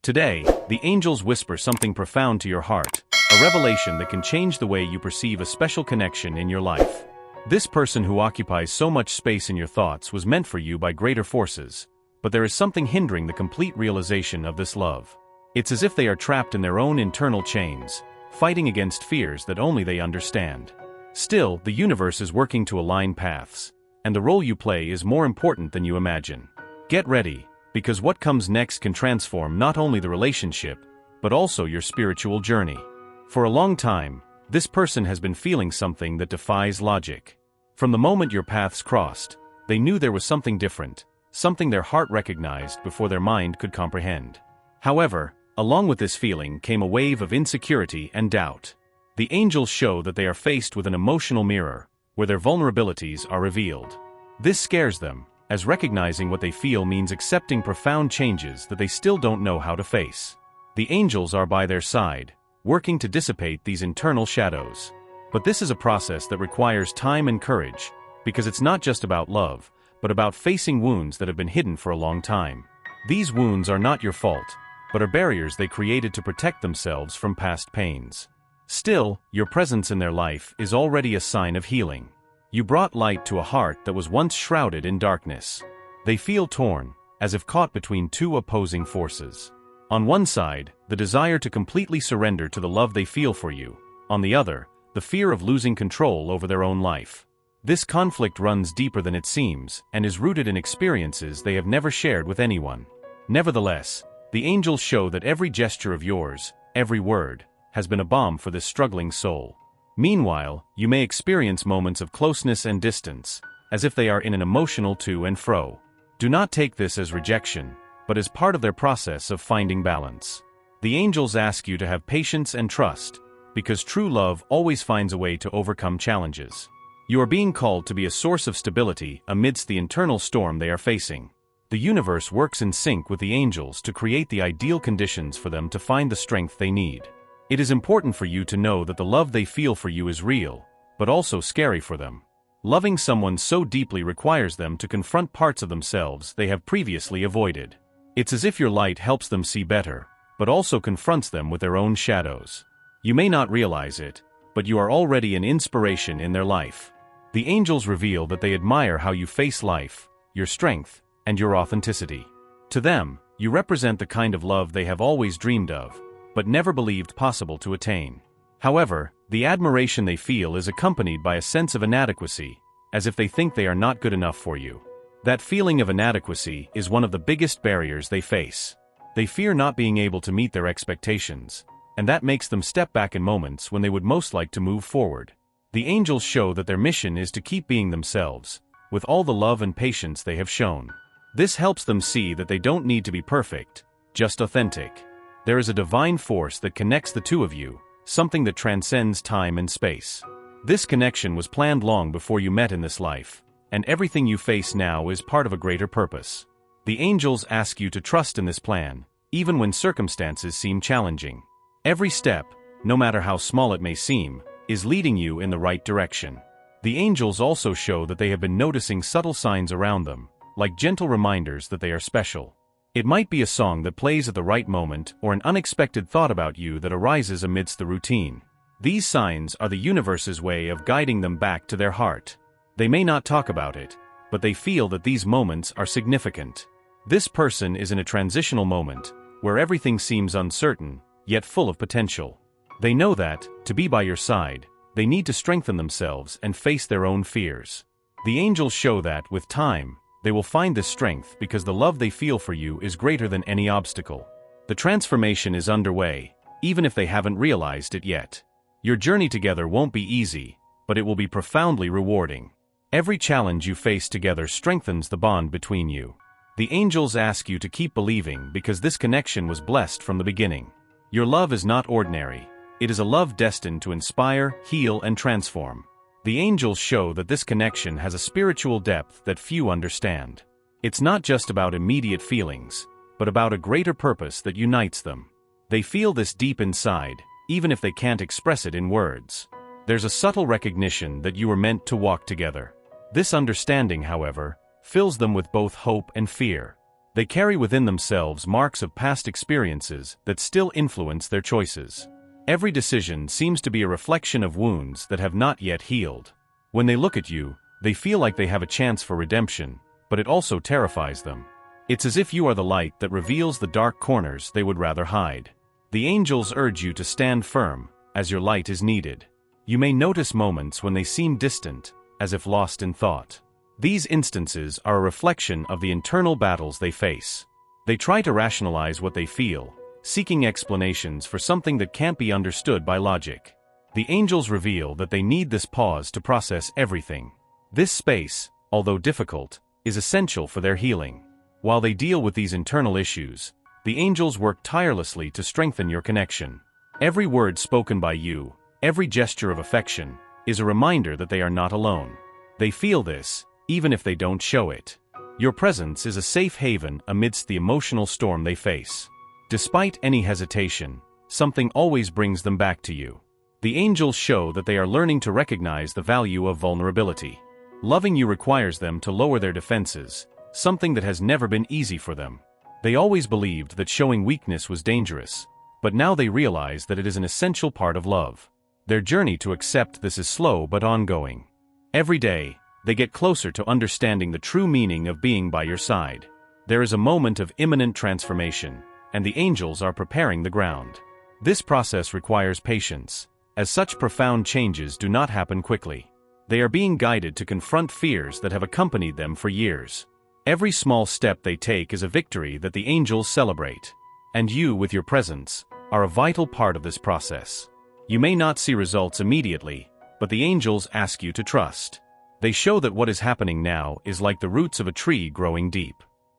Today, the angels whisper something profound to your heart, a revelation that can change the way you perceive a special connection in your life. This person who occupies so much space in your thoughts was meant for you by greater forces, but there is something hindering the complete realization of this love. It's as if they are trapped in their own internal chains, fighting against fears that only they understand. Still, the universe is working to align paths, and the role you play is more important than you imagine. Get ready, because what comes next can transform not only the relationship, but also your spiritual journey. For a long time, this person has been feeling something that defies logic. From the moment your paths crossed, they knew there was something different, something their heart recognized before their mind could comprehend. However, along with this feeling came a wave of insecurity and doubt. The angels show that they are faced with an emotional mirror, where their vulnerabilities are revealed. This scares them, as recognizing what they feel means accepting profound changes that they still don't know how to face. The angels are by their side, working to dissipate these internal shadows. But this is a process that requires time and courage, because it's not just about love, but about facing wounds that have been hidden for a long time. These wounds are not your fault, but are barriers they created to protect themselves from past pains. Still, your presence in their life is already a sign of healing. You brought light to a heart that was once shrouded in darkness. They feel torn, as if caught between two opposing forces. On one side, the desire to completely surrender to the love they feel for you. On the other, the fear of losing control over their own life. This conflict runs deeper than it seems, and is rooted in experiences they have never shared with anyone. Nevertheless, the angels show that every gesture of yours, every word, has been a balm for this struggling soul. Meanwhile, you may experience moments of closeness and distance, as if they are in an emotional to and fro. Do not take this as rejection, but as part of their process of finding balance. The angels ask you to have patience and trust, because true love always finds a way to overcome challenges. You are being called to be a source of stability amidst the internal storm they are facing. The universe works in sync with the angels to create the ideal conditions for them to find the strength they need. It is important for you to know that the love they feel for you is real, but also scary for them. Loving someone so deeply requires them to confront parts of themselves they have previously avoided. It's as if your light helps them see better, but also confronts them with their own shadows. You may not realize it, but you are already an inspiration in their life. The angels reveal that they admire how you face life, your strength, and your authenticity. To them, you represent the kind of love they have always dreamed of, but never believed possible to attain. However, the admiration they feel is accompanied by a sense of inadequacy, as if they think they are not good enough for you. That feeling of inadequacy is one of the biggest barriers they face. They fear not being able to meet their expectations, and that makes them step back in moments when they would most like to move forward. The angels show that their mission is to keep being themselves, with all the love and patience they have shown. This helps them see that they don't need to be perfect, just authentic. There is a divine force that connects the two of you, something that transcends time and space. This connection was planned long before you met in this life, and everything you face now is part of a greater purpose. The angels ask you to trust in this plan, even when circumstances seem challenging. Every step, no matter how small it may seem, is leading you in the right direction. The angels also show that they have been noticing subtle signs around them, like gentle reminders that they are special. It might be a song that plays at the right moment or an unexpected thought about you that arises amidst the routine. These signs are the universe's way of guiding them back to their heart. They may not talk about it, but they feel that these moments are significant. This person is in a transitional moment, where everything seems uncertain, yet full of potential. They know that, to be by your side, they need to strengthen themselves and face their own fears. The angels show that, with time, they will find this strength because the love they feel for you is greater than any obstacle. The transformation is underway, even if they haven't realized it yet. Your journey together won't be easy, but it will be profoundly rewarding. Every challenge you face together strengthens the bond between you. The angels ask you to keep believing because this connection was blessed from the beginning. Your love is not ordinary. It is a love destined to inspire, heal, and transform. The angels show that this connection has a spiritual depth that few understand. It's not just about immediate feelings, but about a greater purpose that unites them. They feel this deep inside, even if they can't express it in words. There's a subtle recognition that you are meant to walk together. This understanding, however, fills them with both hope and fear. They carry within themselves marks of past experiences that still influence their choices. Every decision seems to be a reflection of wounds that have not yet healed. When they look at you, they feel like they have a chance for redemption, but it also terrifies them. It's as if you are the light that reveals the dark corners they would rather hide. The angels urge you to stand firm, as your light is needed. You may notice moments when they seem distant, as if lost in thought. These instances are a reflection of the internal battles they face. They try to rationalize what they feel, seeking explanations for something that can't be understood by logic. The angels reveal that they need this pause to process everything. This space, although difficult, is essential for their healing. While they deal with these internal issues, the angels work tirelessly to strengthen your connection. Every word spoken by you, every gesture of affection, is a reminder that they are not alone. They feel this, even if they don't show it. Your presence is a safe haven amidst the emotional storm they face. Despite any hesitation, something always brings them back to you. The angels show that they are learning to recognize the value of vulnerability. Loving you requires them to lower their defenses, something that has never been easy for them. They always believed that showing weakness was dangerous, but now they realize that it is an essential part of love. Their journey to accept this is slow but ongoing. Every day, they get closer to understanding the true meaning of being by your side. There is a moment of imminent transformation, and the angels are preparing the ground. This process requires patience, as such profound changes do not happen quickly. They are being guided to confront fears that have accompanied them for years. Every small step they take is a victory that the angels celebrate. And you, with your presence, are a vital part of this process. You may not see results immediately, but the angels ask you to trust. They show that what is happening now is like the roots of a tree growing deep.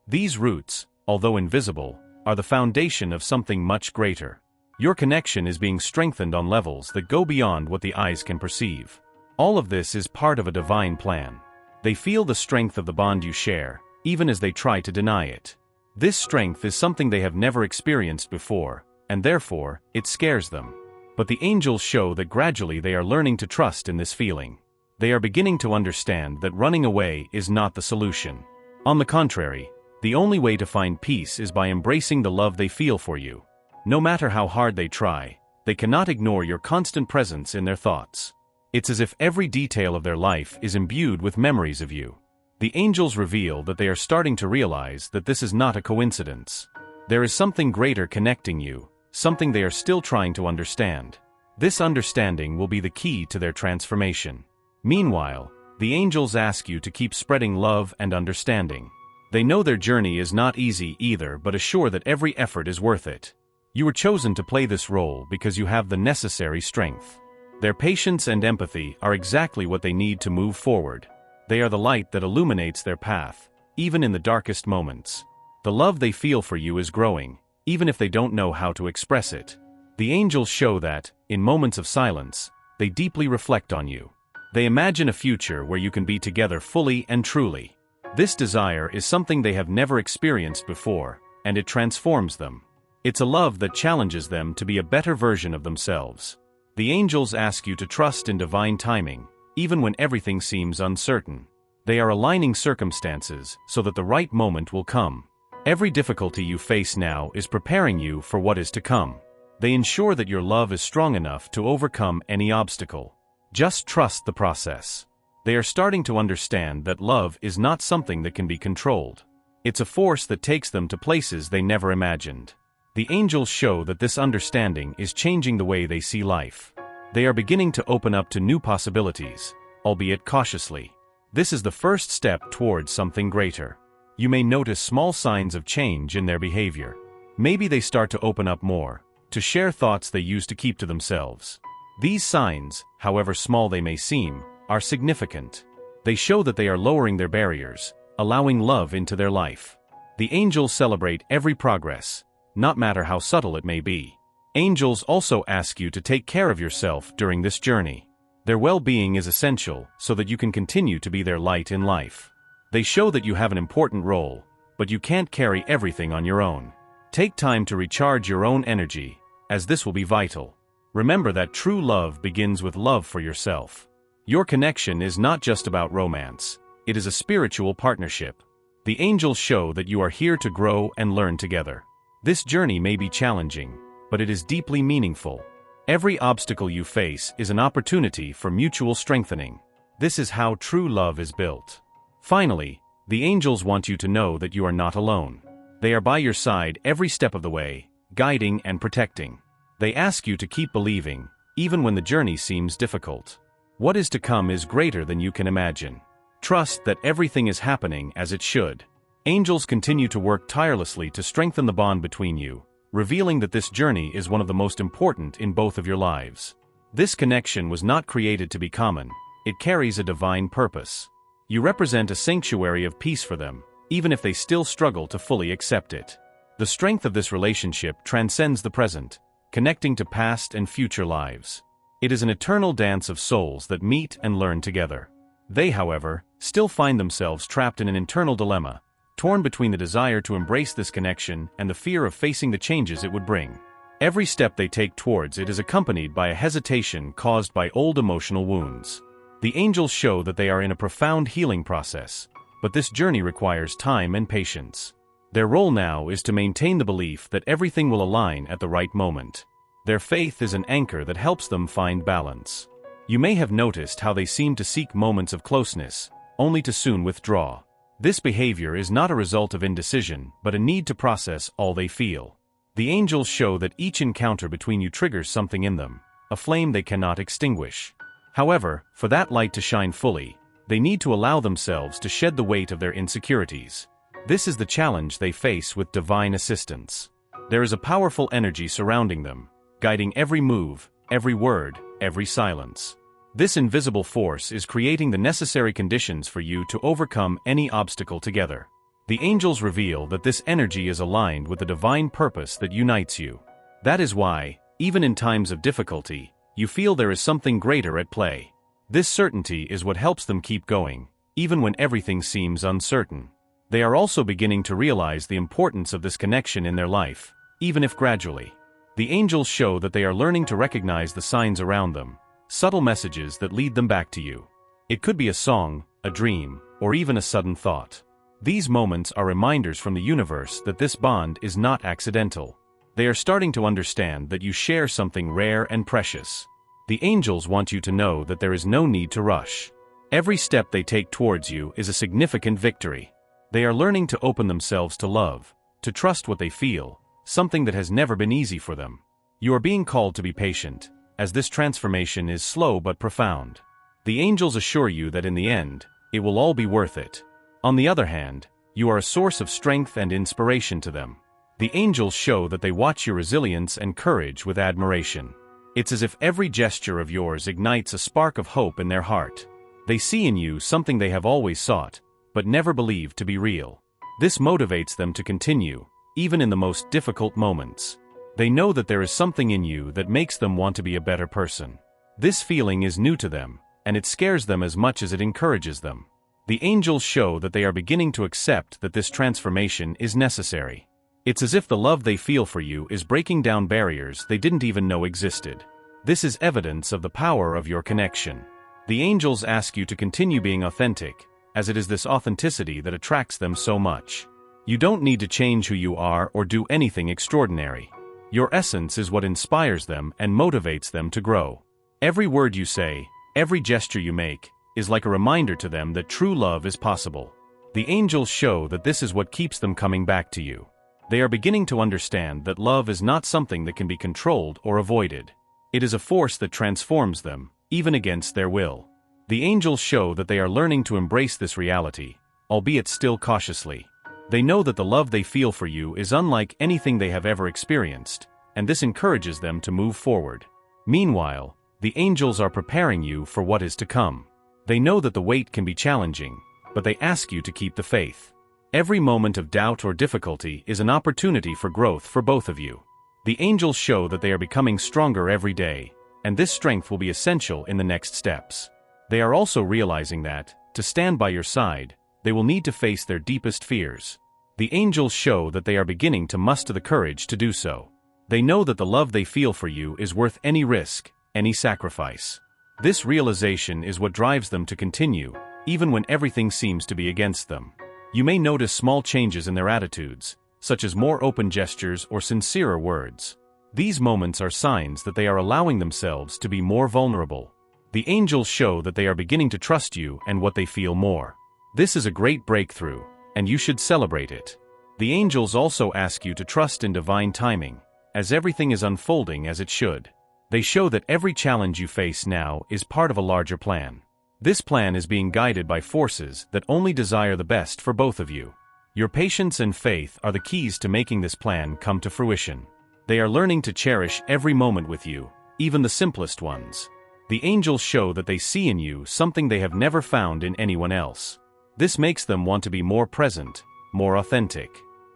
These roots, although invisible, are the foundation of something much greater. Your connection is being strengthened on levels that go beyond what the eyes can perceive. All of this is part of a divine plan. They feel the strength of the bond you share, even as they try to deny it. This strength is something they have never experienced before, and therefore, it scares them. But the angels show that gradually they are learning to trust in this feeling. They are beginning to understand that running away is not the solution. On the contrary, the only way to find peace is by embracing the love they feel for you. No matter how hard they try, they cannot ignore your constant presence in their thoughts. It's as if every detail of their life is imbued with memories of you. The angels reveal that they are starting to realize that this is not a coincidence. There is something greater connecting you, something they are still trying to understand. This understanding will be the key to their transformation. Meanwhile, the angels ask you to keep spreading love and understanding. They know their journey is not easy either, but assure that every effort is worth it. You were chosen to play this role because you have the necessary strength. Their patience and empathy are exactly what they need to move forward. They are the light that illuminates their path, even in the darkest moments. The love they feel for you is growing, even if they don't know how to express it. The angels show that, in moments of silence, they deeply reflect on you. They imagine a future where you can be together fully and truly. This desire is something they have never experienced before, and it transforms them. It's a love that challenges them to be a better version of themselves. The angels ask you to trust in divine timing, even when everything seems uncertain. They are aligning circumstances so that the right moment will come. Every difficulty you face now is preparing you for what is to come. They ensure that your love is strong enough to overcome any obstacle. Just trust the process. They are starting to understand that love is not something that can be controlled. It's a force that takes them to places they never imagined. The angels show that this understanding is changing the way they see life. They are beginning to open up to new possibilities, albeit cautiously. This is the first step towards something greater. You may notice small signs of change in their behavior. Maybe they start to open up more, to share thoughts they used to keep to themselves. These signs, however small they may seem, are significant. They show that they are lowering their barriers, allowing love into their life. The angels celebrate every progress, no matter how subtle it may be. Angels also ask you to take care of yourself during this journey. Their well-being is essential so that you can continue to be their light in life. They show that you have an important role, but you can't carry everything on your own. Take time to recharge your own energy, as this will be vital. Remember that true love begins with love for yourself. Your connection is not just about romance, it is a spiritual partnership. The angels show that you are here to grow and learn together. This journey may be challenging, but it is deeply meaningful. Every obstacle you face is an opportunity for mutual strengthening. This is how true love is built. Finally, the angels want you to know that you are not alone. They are by your side every step of the way, guiding and protecting. They ask you to keep believing, even when the journey seems difficult. What is to come is greater than you can imagine. Trust that everything is happening as it should. Angels continue to work tirelessly to strengthen the bond between you, revealing that this journey is one of the most important in both of your lives. This connection was not created to be common. It carries a divine purpose. You represent a sanctuary of peace for them, even if they still struggle to fully accept it. The strength of this relationship transcends the present, connecting to past and future lives. It is an eternal dance of souls that meet and learn together. They, however, still find themselves trapped in an internal dilemma, torn between the desire to embrace this connection and the fear of facing the changes it would bring. Every step they take towards it is accompanied by a hesitation caused by old emotional wounds. The angels show that they are in a profound healing process, but this journey requires time and patience. Their role now is to maintain the belief that everything will align at the right moment. Their faith is an anchor that helps them find balance. You may have noticed how they seem to seek moments of closeness, only to soon withdraw. This behavior is not a result of indecision, but a need to process all they feel. The angels show that each encounter between you triggers something in them, a flame they cannot extinguish. However, for that light to shine fully, they need to allow themselves to shed the weight of their insecurities. This is the challenge they face with divine assistance. There is a powerful energy surrounding them, guiding every move, every word, every silence. This invisible force is creating the necessary conditions for you to overcome any obstacle together. The angels reveal that this energy is aligned with the divine purpose that unites you. That is why, even in times of difficulty, you feel there is something greater at play. This certainty is what helps them keep going, even when everything seems uncertain. They are also beginning to realize the importance of this connection in their life, even if gradually. The angels show that they are learning to recognize the signs around them, subtle messages that lead them back to you. It could be a song, a dream, or even a sudden thought. These moments are reminders from the universe that this bond is not accidental. They are starting to understand that you share something rare and precious. The angels want you to know that there is no need to rush. Every step they take towards you is a significant victory. They are learning to open themselves to love, to trust what they feel, something that has never been easy for them. You are being called to be patient, as this transformation is slow but profound. The angels assure you that in the end, it will all be worth it. On the other hand, you are a source of strength and inspiration to them. The angels show that they watch your resilience and courage with admiration. It's as if every gesture of yours ignites a spark of hope in their heart. They see in you something they have always sought, but never believed to be real. This motivates them to continue, even in the most difficult moments. They know that there is something in you that makes them want to be a better person. This feeling is new to them, and it scares them as much as it encourages them. The angels show that they are beginning to accept that this transformation is necessary. It's as if the love they feel for you is breaking down barriers they didn't even know existed. This is evidence of the power of your connection. The angels ask you to continue being authentic, as it is this authenticity that attracts them so much. You don't need to change who you are or do anything extraordinary. Your essence is what inspires them and motivates them to grow. Every word you say, every gesture you make, is like a reminder to them that true love is possible. The angels show that this is what keeps them coming back to you. They are beginning to understand that love is not something that can be controlled or avoided. It is a force that transforms them, even against their will. The angels show that they are learning to embrace this reality, albeit still cautiously. They know that the love they feel for you is unlike anything they have ever experienced, and this encourages them to move forward. Meanwhile, the angels are preparing you for what is to come. They know that the wait can be challenging, but they ask you to keep the faith. Every moment of doubt or difficulty is an opportunity for growth for both of you. The angels show that they are becoming stronger every day, and this strength will be essential in the next steps. They are also realizing that, to stand by your side, they will need to face their deepest fears. The angels show that they are beginning to muster the courage to do so. They know that the love they feel for you is worth any risk, any sacrifice. This realization is what drives them to continue, even when everything seems to be against them. You may notice small changes in their attitudes, such as more open gestures or sincerer words. These moments are signs that they are allowing themselves to be more vulnerable. The angels show that they are beginning to trust you and what they feel more. This is a great breakthrough, and you should celebrate it. The angels also ask you to trust in divine timing, as everything is unfolding as it should. They show that every challenge you face now is part of a larger plan. This plan is being guided by forces that only desire the best for both of you. Your patience and faith are the keys to making this plan come to fruition. They are learning to cherish every moment with you, even the simplest ones. The angels show that they see in you something they have never found in anyone else. This makes them want to be more present, more authentic.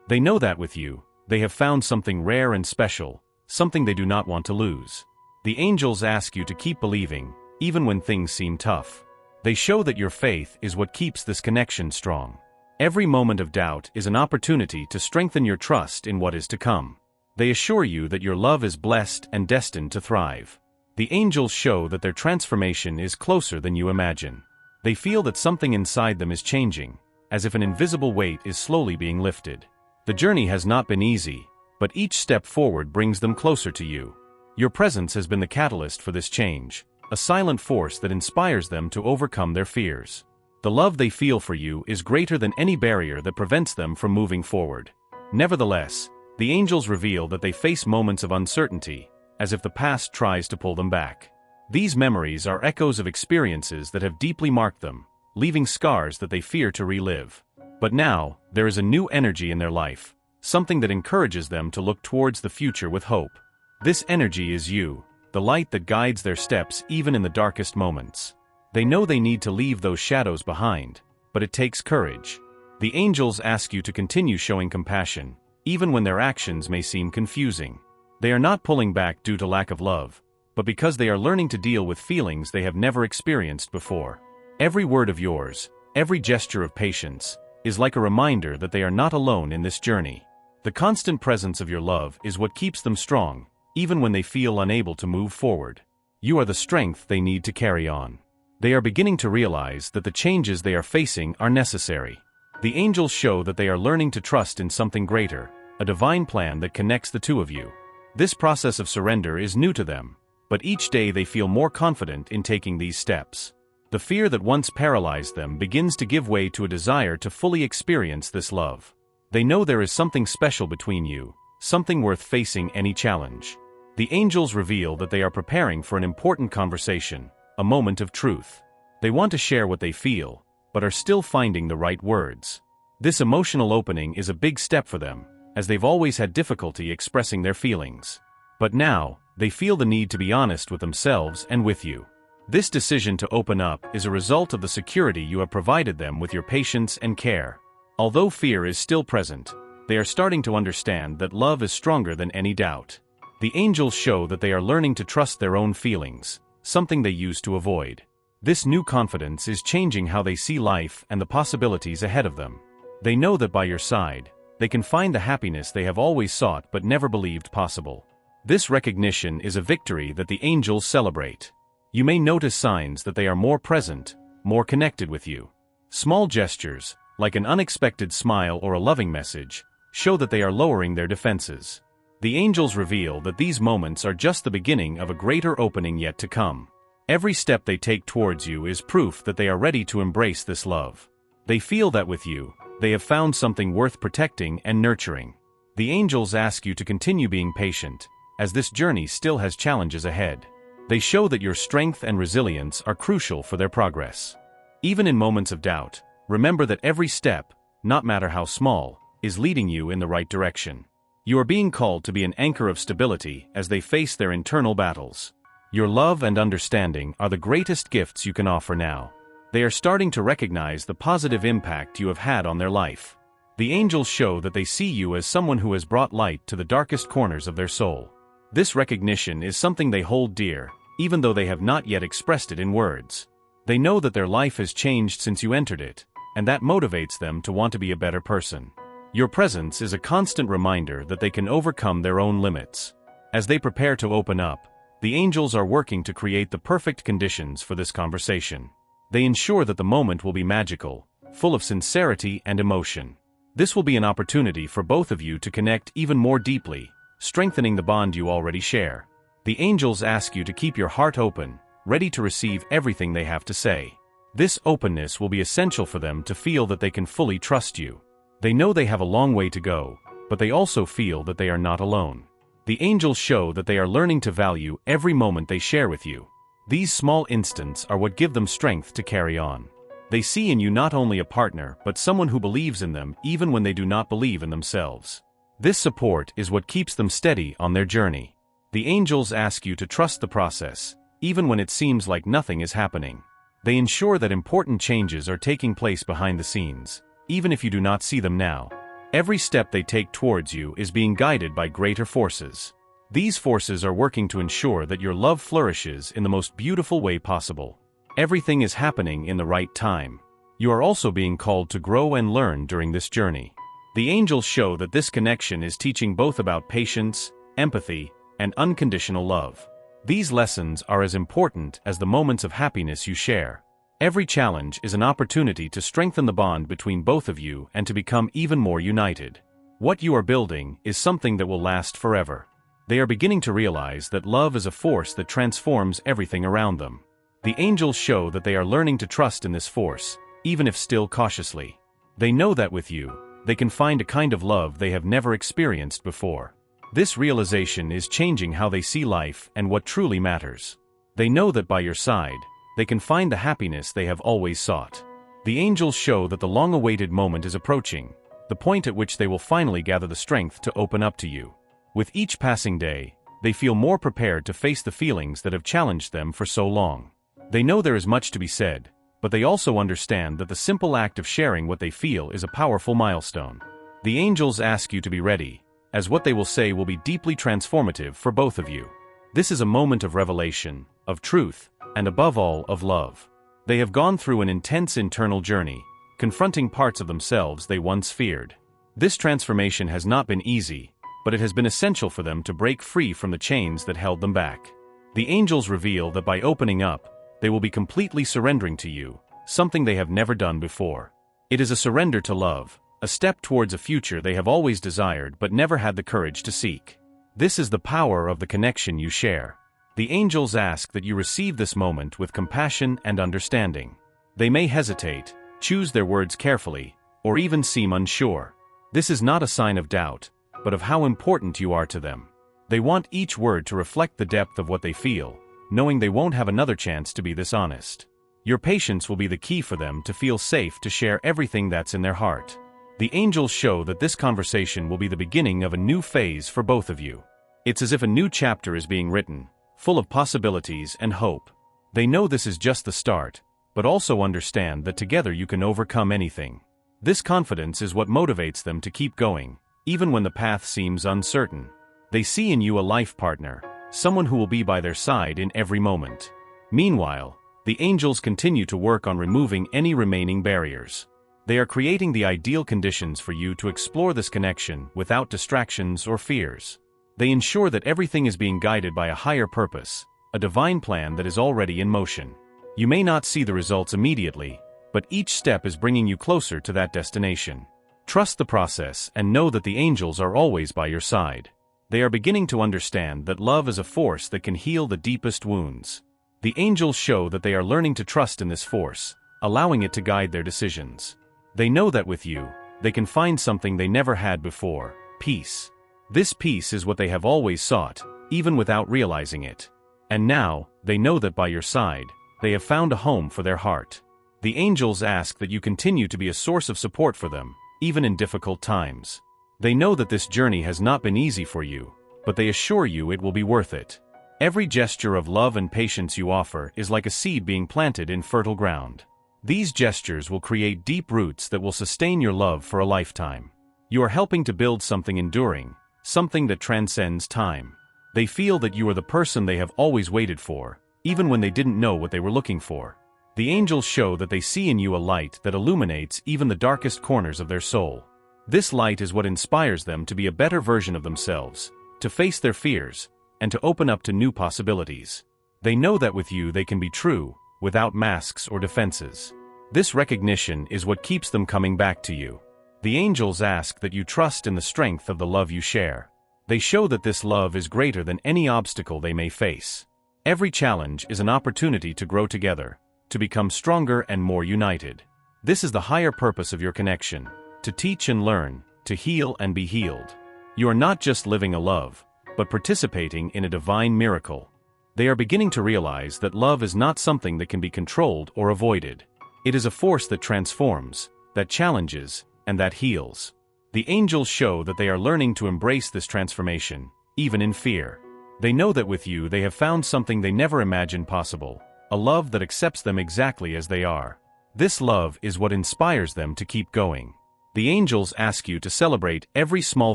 They know that with you, they have found something rare and special, something they do not want to lose. The angels ask you to keep believing, even when things seem tough. They show that your faith is what keeps this connection strong. Every moment of doubt is an opportunity to strengthen your trust in what is to come. They assure you that your love is blessed and destined to thrive. The angels show that their transformation is closer than you imagine. They feel that something inside them is changing, as if an invisible weight is slowly being lifted. The journey has not been easy, but each step forward brings them closer to you. Your presence has been the catalyst for this change, a silent force that inspires them to overcome their fears. The love they feel for you is greater than any barrier that prevents them from moving forward. Nevertheless, the angels reveal that they face moments of uncertainty, as if the past tries to pull them back. These memories are echoes of experiences that have deeply marked them, leaving scars that they fear to relive. But now, there is a new energy in their life, something that encourages them to look towards the future with hope. This energy is you, the light that guides their steps even in the darkest moments. They know they need to leave those shadows behind, but it takes courage. The angels ask you to continue showing compassion, even when their actions may seem confusing. They are not pulling back due to lack of love, but because they are learning to deal with feelings they have never experienced before. Every word of yours, every gesture of patience, is like a reminder that they are not alone in this journey. The constant presence of your love is what keeps them strong, even when they feel unable to move forward. You are the strength they need to carry on. They are beginning to realize that the changes they are facing are necessary. The angels show that they are learning to trust in something greater, a divine plan that connects the two of you. This process of surrender is new to them, but each day they feel more confident in taking these steps. The fear that once paralyzed them begins to give way to a desire to fully experience this love. They know there is something special between you, something worth facing any challenge. The angels reveal that they are preparing for an important conversation, a moment of truth. They want to share what they feel, but are still finding the right words. This emotional opening is a big step for them, as they've always had difficulty expressing their feelings. But now, they feel the need to be honest with themselves and with you. This decision to open up is a result of the security you have provided them with your patience and care. Although fear is still present, they are starting to understand that love is stronger than any doubt. The angels show that they are learning to trust their own feelings, something they used to avoid. This new confidence is changing how they see life and the possibilities ahead of them. They know that by your side, they can find the happiness they have always sought but never believed possible. This recognition is a victory that the angels celebrate. You may notice signs that they are more present, more connected with you. Small gestures, like an unexpected smile or a loving message, show that they are lowering their defenses. The angels reveal that these moments are just the beginning of a greater opening yet to come. Every step they take towards you is proof that they are ready to embrace this love. They feel that with you, they have found something worth protecting and nurturing. The angels ask you to continue being patient, as this journey still has challenges ahead. They show that your strength and resilience are crucial for their progress. Even in moments of doubt, remember that every step, no matter how small, is leading you in the right direction. You are being called to be an anchor of stability as they face their internal battles. Your love and understanding are the greatest gifts you can offer now. They are starting to recognize the positive impact you have had on their life. The angels show that they see you as someone who has brought light to the darkest corners of their soul. This recognition is something they hold dear, even though they have not yet expressed it in words. They know that their life has changed since you entered it, and that motivates them to want to be a better person. Your presence is a constant reminder that they can overcome their own limits. As they prepare to open up, the angels are working to create the perfect conditions for this conversation. They ensure that the moment will be magical, full of sincerity and emotion. This will be an opportunity for both of you to connect even more deeply, strengthening the bond you already share. The angels ask you to keep your heart open, ready to receive everything they have to say. This openness will be essential for them to feel that they can fully trust you. They know they have a long way to go, but they also feel that they are not alone. The angels show that they are learning to value every moment they share with you. These small instants are what give them strength to carry on. They see in you not only a partner but someone who believes in them even when they do not believe in themselves. This support is what keeps them steady on their journey. The angels ask you to trust the process, even when it seems like nothing is happening. They ensure that important changes are taking place behind the scenes, even if you do not see them now. Every step they take towards you is being guided by greater forces. These forces are working to ensure that your love flourishes in the most beautiful way possible. Everything is happening in the right time. You are also being called to grow and learn during this journey. The angels show that this connection is teaching both about patience, empathy, and unconditional love. These lessons are as important as the moments of happiness you share. Every challenge is an opportunity to strengthen the bond between both of you and to become even more united. What you are building is something that will last forever. They are beginning to realize that love is a force that transforms everything around them. The angels show that they are learning to trust in this force, even if still cautiously. They know that with you, they can find a kind of love they have never experienced before. This realization is changing how they see life and what truly matters. They know that by your side, they can find the happiness they have always sought. The angels show that the long-awaited moment is approaching, the point at which they will finally gather the strength to open up to you. With each passing day, they feel more prepared to face the feelings that have challenged them for so long. They know there is much to be said, but they also understand that the simple act of sharing what they feel is a powerful milestone. The angels ask you to be ready, as what they will say will be deeply transformative for both of you. This is a moment of revelation, of truth, and above all, of love. They have gone through an intense internal journey, confronting parts of themselves they once feared. This transformation has not been easy, but it has been essential for them to break free from the chains that held them back. The angels reveal that by opening up, they will be completely surrendering to you, something they have never done before. It is a surrender to love, a step towards a future they have always desired but never had the courage to seek. This is the power of the connection you share. The angels ask that you receive this moment with compassion and understanding. They may hesitate, choose their words carefully, or even seem unsure. This is not a sign of doubt, but of how important you are to them. They want each word to reflect the depth of what they feel, knowing they won't have another chance to be this honest. Your patience will be the key for them to feel safe to share everything that's in their heart. The angels show that this conversation will be the beginning of a new phase for both of you. It's as if a new chapter is being written, full of possibilities and hope. They know this is just the start, but also understand that together you can overcome anything. This confidence is what motivates them to keep going, even when the path seems uncertain. They see in you a life partner, someone who will be by their side in every moment. Meanwhile, the angels continue to work on removing any remaining barriers. They are creating the ideal conditions for you to explore this connection without distractions or fears. They ensure that everything is being guided by a higher purpose, a divine plan that is already in motion. You may not see the results immediately, but each step is bringing you closer to that destination. Trust the process and know that the angels are always by your side. They are beginning to understand that love is a force that can heal the deepest wounds. The angels show that they are learning to trust in this force, allowing it to guide their decisions. They know that with you, they can find something they never had before: peace. This peace is what they have always sought, even without realizing it. And now, they know that by your side, they have found a home for their heart. The angels ask that you continue to be a source of support for them, even in difficult times. They know that this journey has not been easy for you, but they assure you it will be worth it. Every gesture of love and patience you offer is like a seed being planted in fertile ground. These gestures will create deep roots that will sustain your love for a lifetime. You are helping to build something enduring, something that transcends time. They feel that you are the person they have always waited for, even when they didn't know what they were looking for. The angels show that they see in you a light that illuminates even the darkest corners of their soul. This light is what inspires them to be a better version of themselves, to face their fears, and to open up to new possibilities. They know that with you they can be true, without masks or defenses. This recognition is what keeps them coming back to you. The angels ask that you trust in the strength of the love you share. They show that this love is greater than any obstacle they may face. Every challenge is an opportunity to grow together, to become stronger and more united. This is the higher purpose of your connection, to teach and learn, to heal and be healed. You are not just living a love, but participating in a divine miracle. They are beginning to realize that love is not something that can be controlled or avoided. It is a force that transforms, that challenges, and that heals. The angels show that they are learning to embrace this transformation, even in fear. They know that with you they have found something they never imagined possible, a love that accepts them exactly as they are. This love is what inspires them to keep going. The angels ask you to celebrate every small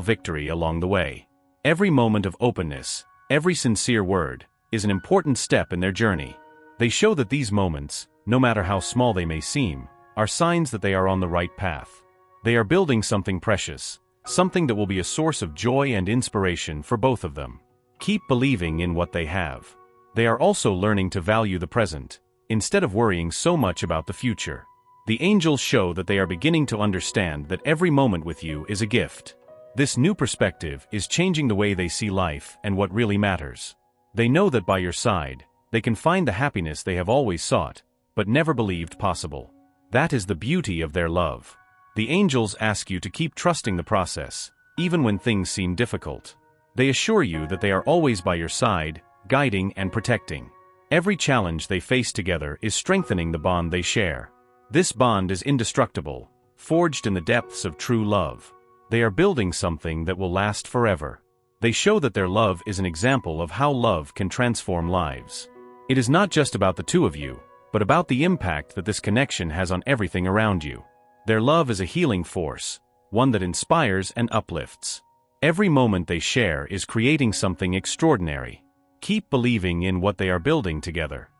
victory along the way. Every moment of openness, every sincere word, is an important step in their journey. They show that these moments, no matter how small they may seem, are signs that they are on the right path. They are building something precious, something that will be a source of joy and inspiration for both of them. Keep believing in what they have. They are also learning to value the present, instead of worrying so much about the future. The angels show that they are beginning to understand that every moment with you is a gift. This new perspective is changing the way they see life and what really matters. They know that by your side, they can find the happiness they have always sought, but never believed possible. That is the beauty of their love. The angels ask you to keep trusting the process, even when things seem difficult. They assure you that they are always by your side, guiding and protecting. Every challenge they face together is strengthening the bond they share. This bond is indestructible, forged in the depths of true love. They are building something that will last forever. They show that their love is an example of how love can transform lives. It is not just about the two of you, but about the impact that this connection has on everything around you. Their love is a healing force, one that inspires and uplifts. Every moment they share is creating something extraordinary. Keep believing in what they are building together.